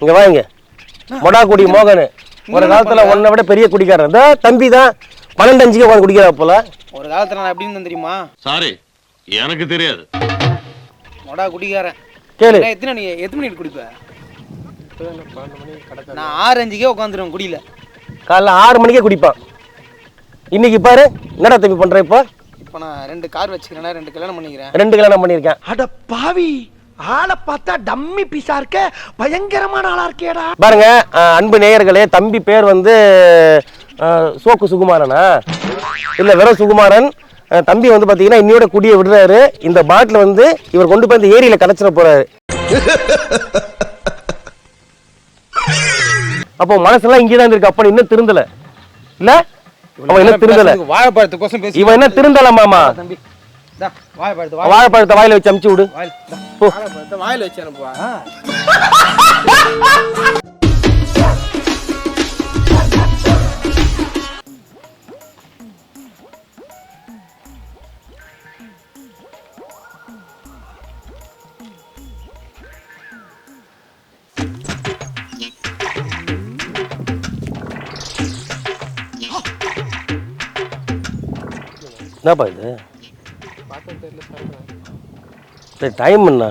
இங்க வாங்க. மொடாக்குடி மோகன் ஒரு காலத்துல உன்னை விட பெரிய குடிக்காரன். இந்த தம்பி தான் 12-5 உட்காந்து குடிக்கிறா போல. ஒரு காலத்துல நான் எப்படி இருந்தேன் தெரியுமா? சாரி, எனக்கு தெரியாது. மொடா குடிக்காரன். கேளு. நீ எத்தனை மணிக்கு குடிப்ப? நான் 6-5 உட்காந்துருவேன் குடியில. காலைல 6 மணிக்கே குடிப்பான். இன்னைக்கு பாரு என்னடா தம்பி பண்ற? இப்போ நான் 2 கார் வச்சுக்கிறேன், 2 கல்யாணம் பண்ணிக்கிறேன். 2 கல்யாணம் பண்ணியிருக்கேன். அட பாவி, ஆளை பார்த்தா டம்மி பீஸா இருக்க, பயங்கரமான ஆளா இருக்கேடா. பாருங்க அன்பு நேயர்களே, தம்பி பேர் வந்து சோக்கு சுகுமாரனா இல்ல வெறும் சுகுமாரன். தம்பி வந்து பாத்தீங்கன்னா இன்னையோட குடியை விடுறாரு. இந்த பாட்டில் வந்து இவர் கொண்டு போய் இந்த ஏரியில கடைச்சிட போறாரு. அப்போ மனசெல்லாம் இங்கேதான் இருக்கு. அப்ப இன்னும் திருந்தல இல்ல? அவன் என்ன திருந்தல? வாழைப்பழத்துக்கோசம் பேசி இவன் என்ன திருந்தல மாமா? தம்பி வாழைப்பழத்தை வாயில வச்சு அமுச்சு விடு. வாழைப்பழத்தை வாயில வச்சு அனுப்புவா. என்னப்பா இது? டைம் என்ன?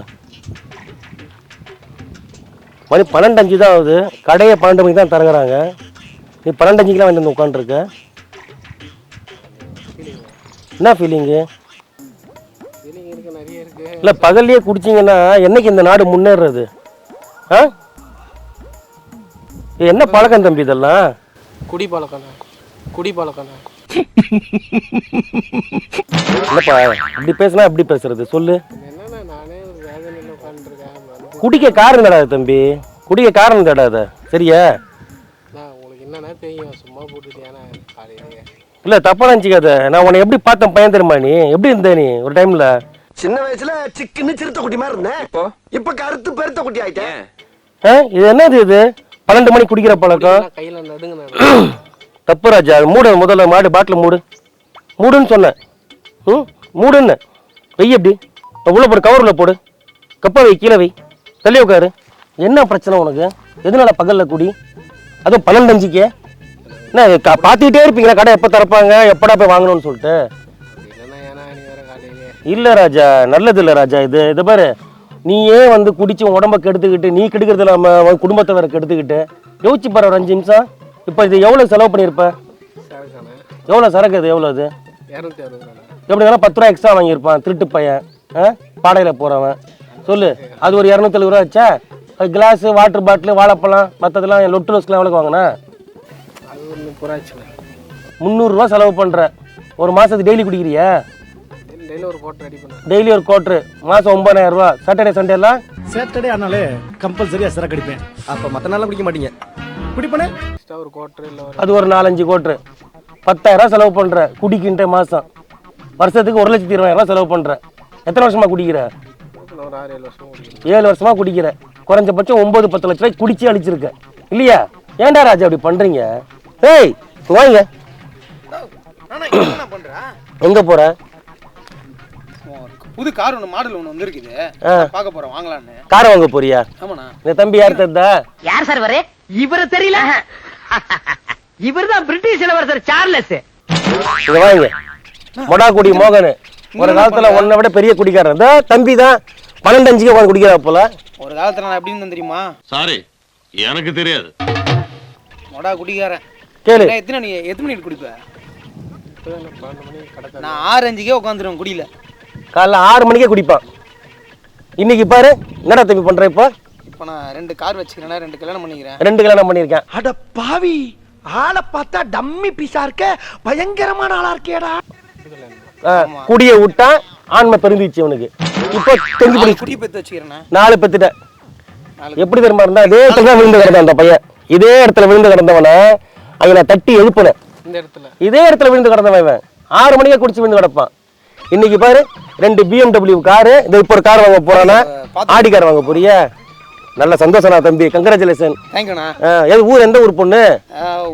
மணி 12:05 தான் ஆகுது. கடையை 12 மணிக்கு தான் திறகுறாங்க. நீ 12:05 வந்து உட்காந்துருக்க. என்ன ஃபீலிங்கு? இல்லை பகல்லையே குடிச்சிங்கன்னா என்னைக்கு இந்த நாடு முன்னேறது? என்ன பழக்கம் தம்பி இதெல்லாம்? குடி பழக்கம். என்னப்பா இப்படி பேசினா எப்படி பேசுறது சொல்லு? குடிக்க காரணம் தடாத தம்பி, குடிக்க காரணம் தடாத. சரியா? இல்ல தப்பா நினைச்சுக்காத. நான் உன்னை எப்படி பார்த்தேன் பையன் தெரியுமா? நீ எப்படி இருந்த? நீ ஒரு டைம்ல சின்ன வயசுல சிக்கன்னு சிறுத்த குட்டி மாதிரி இருந்தேன். இப்ப கருத்து பெருத்த குட்டி ஆயிட்டேன். இது என்னது இது? 12 மணிக்கு குடிக்கிற பழக்கம் தப்பு ராஜா. மூடு முதல்ல, மாடு பாட்டில் மூடுன்னு சொன்னேன். மூடுன்னு வெய். எப்படி உள்ள போடு, கவரில் போடு, கப்பா வை, கீழே வை, தள்ளி உட்காரு. என்ன பிரச்சனை உனக்கு? எதனால பகல்ல குடி? அதுவும் 12:05? என்ன பார்த்துக்கிட்டே இருப்பீங்களா கடை எப்போ திறப்பாங்க, எப்படா போய் வாங்கணும்னு சொல்லிட்டு? இல்லை ராஜா, நல்லது இல்லை ராஜா. இது பாரு, நீயே வந்து குடிச்சு உடம்ப கெடுத்துக்கிட்டு, நீ கெடுக்கிறது இல்லாமல் குடும்பத்தை வேற கெடுத்துக்கிட்டு. யோசிச்சு பாரு ஒரு 5 நிமிஷம். இப்போ இது எவ்வளோ செலவு பண்ணியிருப்ப? எவ்வளோ சரக்கு? இது எவ்வளோ? அது எப்படி இருந்தாலும் 10 ரூபா எக்ஸ்ட்ரா வாங்கியிருப்பான் திருட்டு பையன், பாடையில் போகிறவன். சொல்லு, அது ஒரு 270 ரூபா ஆச்சா? அது கிளாஸு, வாட்டர் பாட்டில், வாழைப்பழம், மற்றதெல்லாம் லொட்டு லோஸ்க்கெலாம் எவ்வளோக்கு வாங்கினா? 300 ரூபா செலவு பண்ணுற. ஒரு மாதத்துக்கு டெய்லி குடிக்கிறியா? டெய்லி ஒரு கோட்ரு, மாதம் 9000 ரூபா. சாட்டர்டே சண்டே எல்லாம்? சாட்டர்டே ஆனாலே கம்பல்சரியா சரக்கு அடிப்பேன். அப்ப மத்த நாள்லாம் குடிக்க மாட்டீங்க? குடிப்பனே ஒரு கோட்ரு இல்லை, அது ஒரு 4-5 கோட்ரு. 10,000 ரூபா செலவு பண்ணுற குடிக்கின்ற மாதம். வருஷத்துக்கு 1,20,000 ரூபா செலவு பண்ணுற. எத்தனை வருஷமா குடிக்கிற? 7 வருஷமா குடிக்கிற. குறைஞ்சபட்சம் 9-10 லட்ச ரூபாய் குடிச்சு அழிச்சிருக்க இல்லையா? ஏன்டா ராஜா அப்படி பண்றீங்க? ஏய் வாங்க. எங்க போற? புது கார் ஒன்று, மாடல் ஒன்று வந்திருக்குது, பார்க்க போறோம், வாங்கலான்னு. கார் வாங்க போறியா? ஆமாண்ணா. இந்த தம்பி யார் தெரியுதா? யார் சார் வரே? இவரை தெரியல. இவர்தான் பிரிட்டிஷ் இளவரசர் சார்லஸ். இங்க வாங்க. மொடாக்குடி மோகன் ஒரு காலத்துல உன்னை விட பெரிய குடிக்காரன். இந்த தம்பி தான் 12:05 உட்காந்து குடிக்கிறா போல. ஒரு காலத்துல நான் எப்படி இருந்தேன் தெரியுமா? சாரி, எனக்கு தெரியாது. மொடா குடிக்காரன். கேளு. நீ எத்தனை மணிக்கு குடிப்ப? நான் 6-5 உட்காந்துருவேன் குடியில. காலைல 6 மணிக்கே குடிப்பான். இன்னைக்கு பாரு என்னடா தம்பி பண்ற? இப்போ நான் 2 கார் வச்சுக்கிறேன், 2 கல்யாணம் பண்ணிக்கிறேன். 2 கல்யாணம் பண்ணியிருக்கேன். அட பாவி, ஆளை பார்த்தா டம்மி பீஸா இருக்க, பயங்கரமான ஆளா இருக்கேடா. குடிய விட்டா ஆண்மை பெருந்துச்சு அவனுக்கு. இப்போ தெரிஞ்சு குடி பெத்து வச்சுக்கிறேன். 4 பெத்துட்ட. எப்படி தெரியுமா இருந்தா? இதே இடத்துல தான் விழுந்து கிடந்தான் அந்த பையன். இதே இடத்துல விழுந்து கிடந்தவன அங்க நான் தட்டி எழுப்புனேன். இதே இடத்துல விழுந்து கிடந்தவன் இவன் 6 மணிக்கே குடிச்சு விழுந்து கிடப்பான். இன்னைக்கு பாரு 2 BMW காரு. இது இப்போ ஒரு கார் வாங்க போறானா? ஆடி கார் வாங்க போறியா? நல்ல சந்தோஷம்ண்ணா தம்பி, கங்க்ராச்சுலேஷன். தேங்க்யூண்ணா. ஊர் எந்த ஊர் பொண்ணு?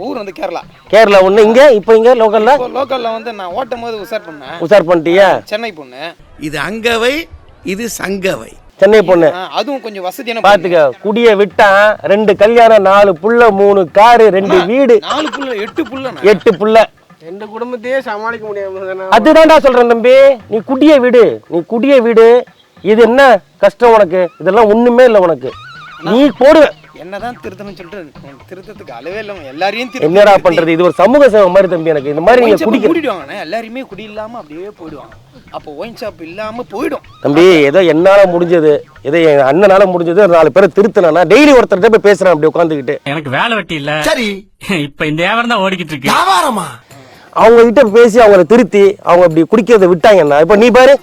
ஊர் வந்து கேரளா. கேரளா ஒண்ணு. இங்க இப்போ இங்க லோக்கல்ல வந்து நான் ஓட்டும் போது உசார் பண்ணிட்டியா? சென்னை பொண்ணு. இது அங்கவை, இது சங்கவை. சென்னை பொண்ணு அதுவும் கொஞ்சம் வசதியான பாத்துக்க. குடிய விட்டா 2 கல்யாணம், 4 புள்ள, 3 காரு, 2 வீடு, 4 புள்ள 8 புள்ள 8 புள்ள. எந்த குடும்பத்தையே சமாளிக்க முடியாம அதுதான்டா சொல்றேன் தம்பி. நீ குடிய விடு, நீ குடிய விடு. இது என்ன கஷ்டம் உனக்கு? இதெல்லாம் ஒண்ணுமே இல்லை உனக்கு. நீ போடு. என்னதான் திருத்தணும்னு சொல்லிட்டு திருத்தத்துக்கு அளவே இல்லை. எல்லாரையும் என்னடா பண்றது? இது ஒரு சமூக சேவை மாதிரி தம்பி. எனக்கு இந்த மாதிரி நீங்க கூட்டிடுவாங்க. எல்லாருமே குடி இல்லாம அப்படியே போயிடுவாங்க. அப்போ ஒயின் ஷாப் இல்லாம போயிடும் தம்பி. ஏதோ என்னால முடிஞ்சது, ஏதோ என் அண்ணனால முடிஞ்சது 4 பேரை திருத்தினா டெய்லி ஒருத்தர்கிட்ட போய் பேசுறேன் அப்படி உட்காந்துக்கிட்டு. எனக்கு வேலை வெட்டி இல்ல. சரி, இப்ப இந்த வியாபாரம் தான் ஓடிக்கிட்டு இருக்கு. வியாபாரமா? அவங்க கிட்ட பேசி அவங்கள திருத்தி அவங்க அப்படி குடிக்கிறத விட்டாங்கன்னா இப்ப நீ பாரு.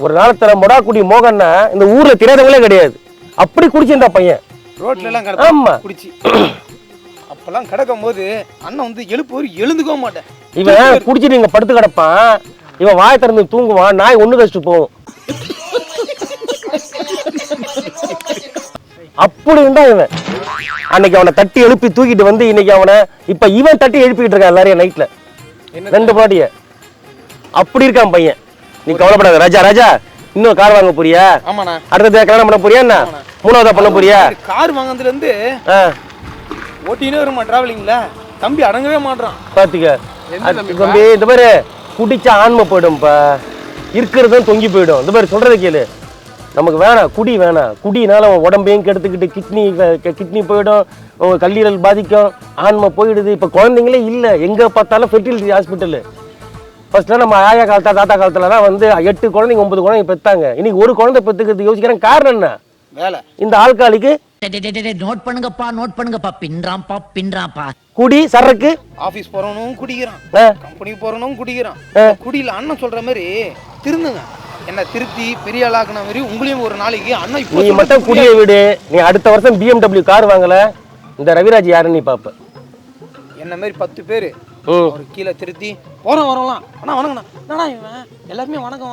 ஒரு நாளத்துல மொடாக்குடி மோகன்னா இந்த ஊர்ல தெரியாதவங்களே கிடையாது. அப்படி குடிச்சிருந்தா பையன் ரோட்ல எல்லாம் ஆமா குடிச்சு. அப்பெல்லாம் கிடக்கும் போது அண்ணன் வந்து எழுந்துக்க மாட்டேன். இவன் குடிச்சிட்டு இங்க படுத்து கிடப்பான். இவன் வாய் திறந்து தூங்குவான். நாய் ஒண்ணு கழிச்சு போகும். அப்படி இருந்தா இவன் அன்னைக்கு அவனை தட்டி எழுப்பி தூக்கிட்டு வந்து இன்னைக்கு அவனை இப்ப இவன் தட்டி எழுப்பிட்டு இருக்கான் எல்லாரையும் நைட்ல 2 பாட்டிய. அப்படி இருக்கான் பையன். நீ கவலைப்படாத ராஜா. ராஜா இன்னும் கார் வாங்க போறியா? ஆமாண்ணா. அடுத்த கல்யாணம் பண்ண போறியா? என்ன 3ஆவதா பண்ண போறியா? கார் வாங்கினதுல இருந்து ஓட்டினே வருமா டிராவலிங்ல. தம்பி அடங்கவே மாட்டான். பாத்துக்க தம்பி. இந்த மாதிரி குடிச்சா ஆன்மை போயிடும்பா. இருக்கிறதும் தொங்கி போயிடும். இந்த மாதிரி சொல்றதை கேளு. நமக்கு வேணாம், குடி வேணாம். குடினால உடம்பையும் கெடுத்துக்கிட்டு கிட்னி போயிடும், கல்லீரல் பாதிக்கும், ஆன்மை போயிடுது. இப்ப குழந்தைங்களே இல்லை. எங்க பார்த்தாலும் ஃபெர்டிலிட்டி ஹாஸ்பிட்டல். ஃபர்ஸ்ட்லாம் நம்ம ஆயா காலத்துல தாத்தா காலத்துலலாம் வந்து 8 குழந்தைங்க 9 குழந்தைங்க பெற்றாங்க. இன்னைக்கு ஒரு குழந்தை பெற்றுக்கிறது யோசிக்கிறேன். காரணம் என்ன? வேலை. இந்த ஆள்காலிக்கு நோட் பண்ணுங்கப்பா பின்றாப்பா. குடி சரக்கு. ஆபீஸ் போறவனும் குடிக்கிறான், கம்பெனிக்கு போறவனும் குடிக்கிறான். குடியில அண்ணன் சொல்ற மாதிரி திருந்துங்க. என்ன திருத்தி பெரிய ஆளாக்குன மாதிரி உங்களையும் ஒரு நாளைக்கு அண்ணன். நீ மட்டும் குடியை விடு. நீ அடுத்த வருஷம் BMW கார் வாங்கல, இந்த ரவிராஜ் யாருன்னு நீ பாப்ப. என்ன மாதிரி 10 பேர் ஒரு கீழே திருத்தி போறோம் வரலாம். ஆனா வணங்கண்ணா இவன் எல்லாருமே வணக்கம்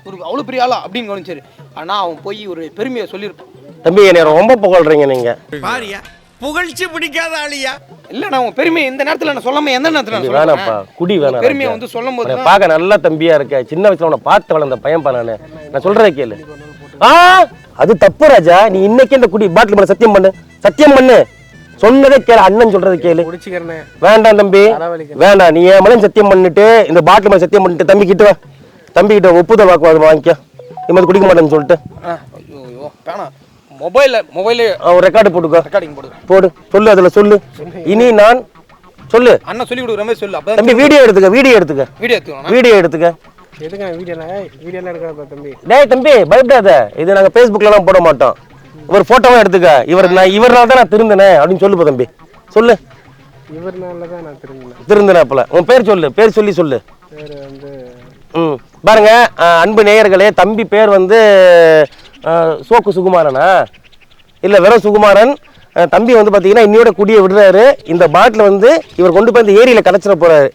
ஒரு அவ்வளவு பெரிய ஆளா அப்படின்னு கவனிச்சாரு. ஆனா அவன் போய் ஒரு பெருமையை சொல்லியிருப்பான். தம்பி என்னை ரொம்ப புகழ்றீங்க நீங்க. பாரியா புகழ்ச்சி பிடிக்காத ஆளியா? இல்ல நான் உன் பெருமையை இந்த நேரத்துல நான் சொல்லாம எந்த நேரத்துல வேணாப்பா. குடி வேணாம். பெருமையை வந்து சொல்லும் போது பார்க்க நல்ல தம்பியா இருக்க. சின்ன வயசுல உன்னை பார்த்து வளர்ந்த பையன்பா நானு. நான் சொல்றதை கேளு. அது தப்பு ராஜா. நீ இன்னைக்கு இந்த குடி பாட்டில் மேல சத்தியம் பண்ணு. சத்தியம் பண்ணு. சொன்னதே கேளு. அண்ணன் சொல்றது கேளு. வேண்டாம் தம்பி வேண்டாம். நீ என் மேல சத்தியம் பண்ணிட்டு இந்த பாட்டில் மேல சத்தியம் பண்ணிட்டு தம்பி கிட்ட வா. தம்பி கிட்ட ஒப்புதல் வாக்கு வாங்கிக்க. இனிமேல் குடிக்க மாட்டேன்னு சொல்லிட்டு மொபைல் ரெக்கார்டு போட்டுக்கோ. ரெக்கார்டிங் போடு. சொல்லு. அதுல சொல்லு. இனி நான் சொல்லு. அண்ணா சொல்லி கொடுக்குற மாதிரி சொல்லு. தம்பி வீடியோ எடுத்துக்க. வீடியோ எடுத்துக்க. டேய் தம்பி பயப்படாத. இது நாங்க Facebookல எல்லாம் போட மாட்டோம். ஒரு போட்டோவா எடுத்துக்க. இவர்னால தான் நான் திருந்தினேன் அப்படின்னு சொல்லுப்பா தம்பி. சொல்லு. இவர்னால தான் நான் திருந்தினேன். அப்பல உன் பேர் சொல்லு. பேர் சொல்லி சொல்லு. பாருங்க அன்பு நேயர்களே, தம்பி பேர் வந்து சோக்கு சுகுமாரனா இல்ல வெறும் சுகுமாரன். தம்பி வந்து பாத்தீங்கன்னா இன்னையோட குடியை விடுறாரு. இந்த பாட்டில் வந்து இவர் கொண்டு போய் இந்த ஏரியில கலைச்சிட போறாரு.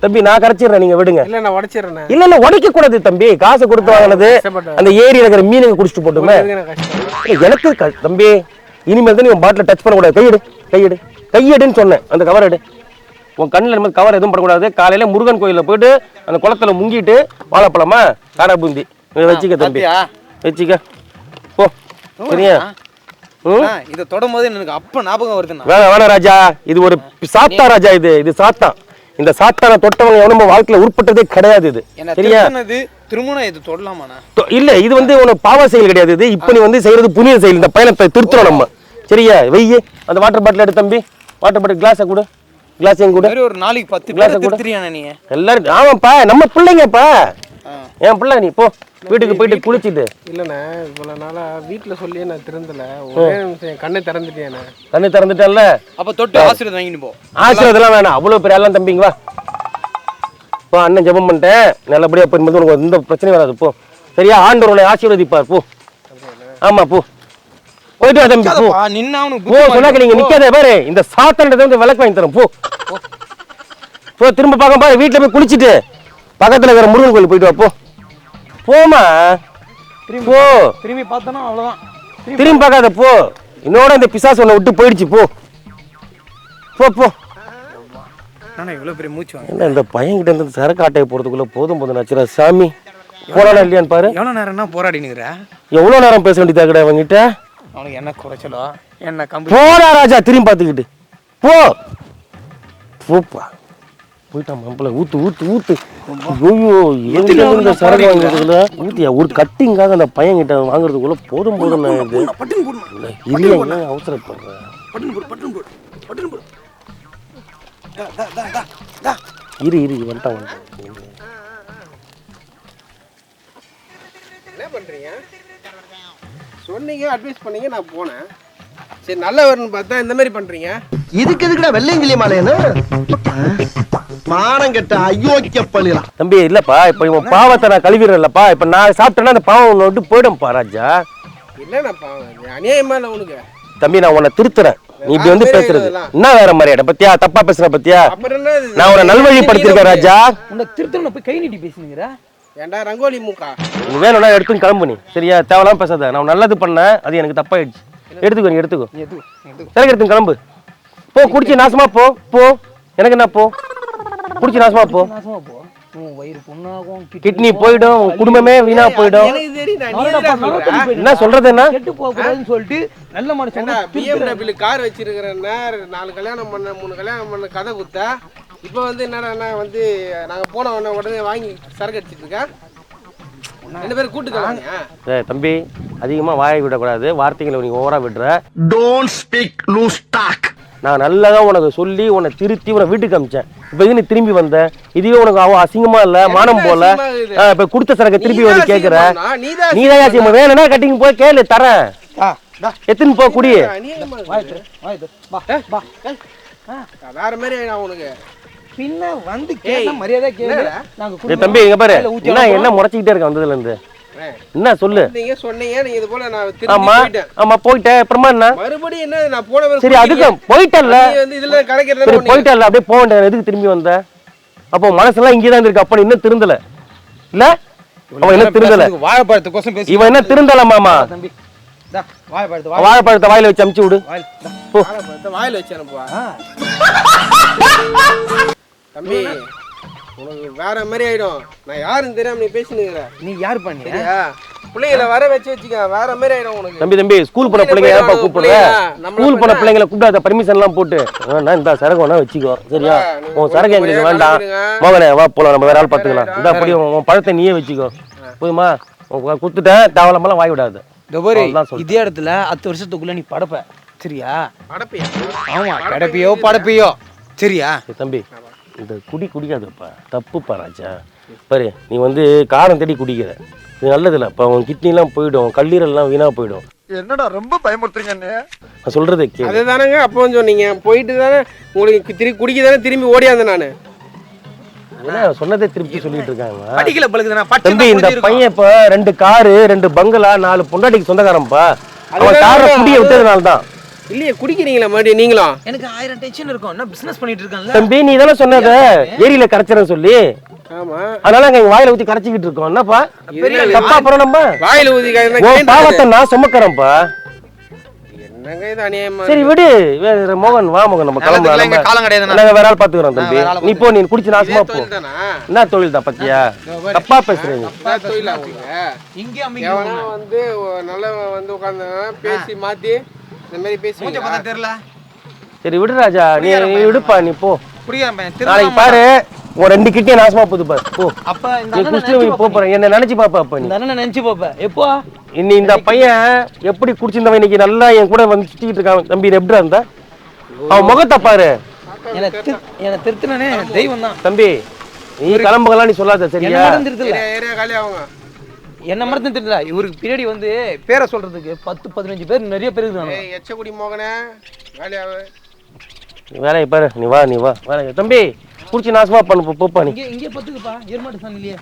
தம்பி நான் கரைச்சிடுறேன், நீங்க விடுங்க. இல்ல நான் உடைச்சிடுறேன். இல்ல உடைக்க கூடாது தம்பி. காசு கொடுத்து வாங்கினது அந்த ஏரியில இருக்கிற மீனுங்க குடிச்சிட்டு போட்டுமே. எனக்கு தம்பி இனிமேல் தான் நீ பாட்டில் டச் பண்ணக்கூடாது. கையெடுன்னு சொன்னேன். அந்த கவர் எடு. உன் கண்ணில் கவர் எதுவும் படக்கூடாது. காலையில முருகன் கோயிலில் போயிட்டு அந்த குளத்துல முங்கிட்டு வாழைப்பழமா காரா பூந்தி வச்சுக்க தம்பி. வச்சுக்க போ. சரியா? இதை தொடும் போது எனக்கு அப்ப ஞாபகம் வருது. வேணாம் ராஜா. இது ஒரு சாத்தா ராஜா. இது சாத்தா. இந்த சாத்தான தொட்டவங்க எவனும் வாழ்க்கையில உட்பட்டதே கிடையாது. இது சரியா? திருமணம் இது தொடலாமாண்ணா? இல்ல, இது வந்து உனக்கு பாவ செயல் கிடையாது. இது இப்ப நீ வந்து செய்யறது புனித செயல். இந்த பயணத்தை திருத்துறோம் நம்ம. சரியா? வெய்ய அந்த வாட்டர் பாட்டில் எடு தம்பி. வாட்டர் பாட்டில் கிளாஸை கொடு. கிளாஸையும் கூட ஒரு நாளைக்கு 10 கிளாஸ் திருத்துறியானே நீ எல்லாரும். ஆமாப்பா நம்ம பிள்ளைங்கப்பா. என் பிள்ளை. நீ போ வீட்டுக்கு போயிட்டு குளிச்சுட்டு. இல்லண்ணா இவ்வளவு நாளா வீட்டுல சொல்லியே நான் திருந்தல. ஒரே நிமிஷம் கண்ணை திறந்துட்டேன். கண்ணை திறந்துட்டேன்ல. அப்ப தொட்டு ஆசீர்வாதம் வாங்கிட்டு போ. ஆசீர்வாதம் வேணாம். அவ்வளவு பெரிய எல்லாம் தம்பிங்க வா. போ அண்ணன் ஜெபம் பண்ணிட்டேன். நல்லபடியா போய் உனக்கு எந்த பிரச்சனையும் வராது. போ. சரியா? ஆண்டவர் உன்னை ஆசீர்வதிப்பார். போ. ஆமா போ. போயிட்டு வா தம்பி. போ. போ சொன்னாக்க நீங்க நிக்காதே பாரு. இந்த சாத்தான்றது வந்து விளக்கு வாங்கி தரும். போ போ. திரும்ப பார்க்க பாரு. வீட்டுல போய் குளிச்சுட்டு பக்கத்துல இருக்கிற முருகன் கோயில் போயிட்டு வா. போ. போமா. போ. திரும்பி பார்த்தனா அவ்வளவுதான். திரும்பி பார்க்காத. போ. இன்னோட இந்த பிசாசு உன்னை விட்டு போயிடுச்சு. போ போ போ. நான் இவ்வளோ பெரிய மூச்சு வாங்க என்ன இந்த பையன்கிட்ட இருந்து சரக்கு ஆட்டையை போகிறதுக்குள்ளே போதும் நச்சுரா சாமி போனாலும் இல்லையான்னு பாரு. எவ்வளோ நேரம்னா போராடினுங்கிற எவ்வளோ நேரம் பேச வேண்டியதா கடை அவங்ககிட்ட. அவனுக்கு என்ன குறைச்சலோ என்ன கம்பி போடா ராஜா திரும்பி பார்த்துக்கிட்டு போ போப்பா போயிட்டான் மாப்பிள்ள ஊத்து ஊத்து ஊத்து. ஐயோ இந்த சரக்கு வாங்குறதுக்குள்ள ஊத்தியா ஒரு கட்டிங்காக அந்த பையன்கிட்ட வாங்குறதுக்குள்ள போதும் நான் இது இல்லையா அவசரப்படுறேன். இரு வந்துட்டான். என்ன பண்றீங்க? சொன்னீங்க, அட்வைஸ் பண்ணீங்க, நான் போனேன். சரி நல்லவர்னு பார்த்தா இந்த மாதிரி பண்றீங்க. இதுக்கு எதுக்குடா வெள்ளையங்கிலி மாலையன்னு மானம் கெட்ட அயோக்கிய பள்ளிலாம். தம்பி இல்லப்பா இப்ப இவன் பாவத்தை நான் கழுவிடுறேன்லப்பா. இப்ப நான் சாப்பிட்டேன்னா அந்த பாவம் உன்னை விட்டு போயிடும்பா ராஜா. என்னண்ணா அநியாயமா இல்லை உனக்கு. தம்பி நான் உன்னை திருத்துறேன். நீ இப்படி வந்து பேசுறது என்ன வேற மாதிரியாட பத்தியா? தப்பா பேசுற பத்தியா? நான் உன்னை நல்வழிப்படுத்திருக்கேன் ராஜா. உன்னை திருத்தணும் போய் கை நீட்டி பேசுனீங்க. ஏன்டா ரங்கோலி மூக்கா? நீ வேணும்னா எடுத்து கிளம்பு நீ. சரியா? தேவையில்லாம பேசாத. நான் நல்லது பண்ணேன், அது எனக்கு தப்பாயிடுச்சு. எடுத்துக்கோ நீ எடுத்துக்கோ. சரக்கு எடுத்து கிளம்பு. போ குடிச்சு நாசமா போ போ. எனக்கு என்ன போ குடிச்சு நாசமா போ. வயிறு புண்ணாகும், கிட்னி போயிடும், குடும்பமே வீணா போயிடும். என்ன சொல்றது என்ன கெட்டு போக கூடாதுன்னு சொல்லிட்டு நல்ல மனுஷன் BMW கார் வச்சிருக்கிறேன்னா 4 கல்யாணம் பண்ண 3 கல்யாணம் பண்ண கதை குத்தா. இப்போ வந்து என்னடா வந்து நாங்க போன உடனே வாங்கி சரக்கு அடிச்சிட்டு இருக்கேன். 2 பேரும் கூட்டுக்கலாம். தம்பி அதிகமா வாயை விடக்கூடாது. வார்த்தைகளை நீ ஓவரா விடுற. Don't speak loose talk. நான் நல்லதா உனக்கு சொல்லி உன்னை திருத்தி உன்னை வீட்டுக்கு அமிச்சேன். இப்ப இது நீ திரும்பி வந்த. இதுவே உனக்கு அசிங்கமா இல்ல, மானம் போல. இப்ப கொடுத்த சரக்கு திருப்பி வந்து கேக்குற. நீதான் அசிங்கமா வேணும்னா கட்டிங் போய் கேளு தரேன். எத்தனை போ குடி. வேற மாதிரி உனக்கு பின்ன வந்து கேட்ட மரியாதை கேளு. நாங்க தம்பி இங்க பாரு என்ன முறைச்சிக்கிட்டே இருக்க வந்ததுல இருந்து. என்ன சொல்லு. நீங்க சொன்னீங்க நீங்க இது போல நான் திருப்பி ஆமா போயிட்டேன். ஆமா போயிட்டேன். அப்புறமா என்ன மறுபடியும் என்ன நான் போன சரி அதுக்கு போயிட்டல்ல. வந்து இதுல கலக்கிறது சரி போயிட்டல்ல அப்படியே போக வேண்டிய எதுக்கு திரும்பி வந்த? அப்போ மனசெல்லாம் இங்கே தான் இருக்கு. அப்ப இன்னும் திருந்தல இல்ல? அவன் என்ன திருந்தல? வாழைப்பழத்துக்கோசம் பேசி இவன் என்ன திருந்தல மாமா? தம்பி டா வாழைப்பழத்தை வாழைப்பழத்தை வாயில வச்சு அமுச்சு விடு. போ வாயில வச்சு அனுப்புவா. தம்பி உனக்கு வேற மாதிரி ஆயிடும். நான் யாருன்னு தெரியாம நீ பேசினுக்கிற. நீ யார் பண்ணி பிள்ளைகளை வர வச்சுக்க வேற மாதிரி ஆயிடும் உனக்கு. தம்பி ஸ்கூல் போன பிள்ளைங்க ஏப்பா கூப்பிடுற? ஸ்கூல் போன பிள்ளைங்களை கூப்பிடாத பர்மிஷன் எல்லாம் போட்டு இந்த சரக்கு வேணா வச்சுக்கோ. சரியா? உன் சரக்கு எங்களுக்கு வேண்டாம் மோகனே வா போலாம், நம்ம வேற ஆள் பாத்துக்கலாம். இந்த அப்படி உன் பழத்தை நீயே வச்சுக்கோ. போதுமா? குத்துட்டேன் தேவலாமெல்லாம் வாய் விடாது. இதே இடத்துல 10 வருஷத்துக்குள்ள நீ படப்ப. சரியா? படப்பையா? ஆமா படப்பையோ படப்பையோ. சரியா? தம்பி இந்த குடிக்காதப்பா, தப்புப்பா ராஜா. பாரு நீ வந்து காரம் தேடி குடிக்கிற, இது நல்லதில்ல. இப்போ உன் கிட்னிலாம் போயிடும், கல்லீரல்லாம் வீணா போயிடும். என்னடா ரொம்ப பயமுறுத்துறீங்க. நான் சொல்றது கேளு. அதுதானங்க அப்போ சொன்னீங்க. போயிட்டு தானே உங்களுக்கு திருப்பி குடிக்க தானே திரும்பி ஓடியாந்தேன் நான். என்ன சொன்னதே திருப்பி சொல்லிட்டு இருக்காங்க. படிக்கல பழுகுதுனா தம்பி இந்த பையன் இப்ப 2 காரு 2 பங்களா 4 பொண்டாட்டிக்கு சொந்தக்காரன்ப்பா. அவன் காரை குடிய விட்டதுனால தான். இல்லையே குடிக்கிறீங்களா மறுபடியும் நீங்களும்? எனக்கு 1000 டென்ஷன் இருக்கும். என்ன பிசினஸ் பண்ணிட்டு இருக்கான்ல தம்பி. நீ தானே சொன்னத ஏரியில கரைச்சறேன்னு சொல்லி. ஆமா அதனால எங்க வாயில ஊத்தி கரைச்சிக்கிட்டு இருக்கோம். என்னப்பா தப்பா அப்புறம் நம்ம வாயில ஊதி பாவத்தை நான் சுமக்கிறேன்ப்பா. என்னங்க இது அநியாயமா? சரி விடு. மோகன் வா மோகன் நம்ம கிளம்பலாம். காலம் கிடையாது. நாங்க வேற ஆள் பாத்துக்கிறோம் தம்பி. நீ போ, நீ குடிச்சு நாசமா போ. என்ன தொழில் தான் பத்தியா? தப்பா பேசுறீங்க. இங்க எவனா வந்து நல்லவன் வந்து உட்கார்ந்து பேசி மாத்தி இந்த மாதிரி பேசி பார்த்தா தெரியல. சரி விடு ராஜா, நீ விடுப்பா, நீ போ. புரியாம நாளைக்கு பாரு உன் 2 கிட்டே நாசமா போகுது பாரு. போ அப்ப நீ குடிச்சு போ போற. என்ன நினைச்சு பாப்பா. அப்ப நீ தானே நினைச்சு பாப்ப. எப்போ இன்னி இந்த பையன் எப்படி குடிச்சிருந்தவன் இன்னைக்கு நல்லா என் கூட வந்து சுத்திக்கிட்டு இருக்கான். தம்பி எப்படியா இருந்தா? அவன் முகத்தை பாரு. என்ன திருத்தினே தெய்வம் தான். தம்பி நீ கிளம்புகலாம் நீ சொல்லாத. சரியா? ஏரியா காலி ஆகுங்க. என்ன மறந்து தெரியல. இவருக்கு பின்னாடி வந்து பேரை சொல்றதுக்கு 10-15 பேர் நிறைய பேர் இருக்காங்க. எச்சகுடி மோகனே காலி ஆகு. வேலையை பாரு. நீ வா வேலை. தம்பி குடிச்சு நாசமா பண்ணு போப்பா. நீ இங்கே பத்துக்குப்பா. ஏர்மாட்டு சாணி இல்லையே.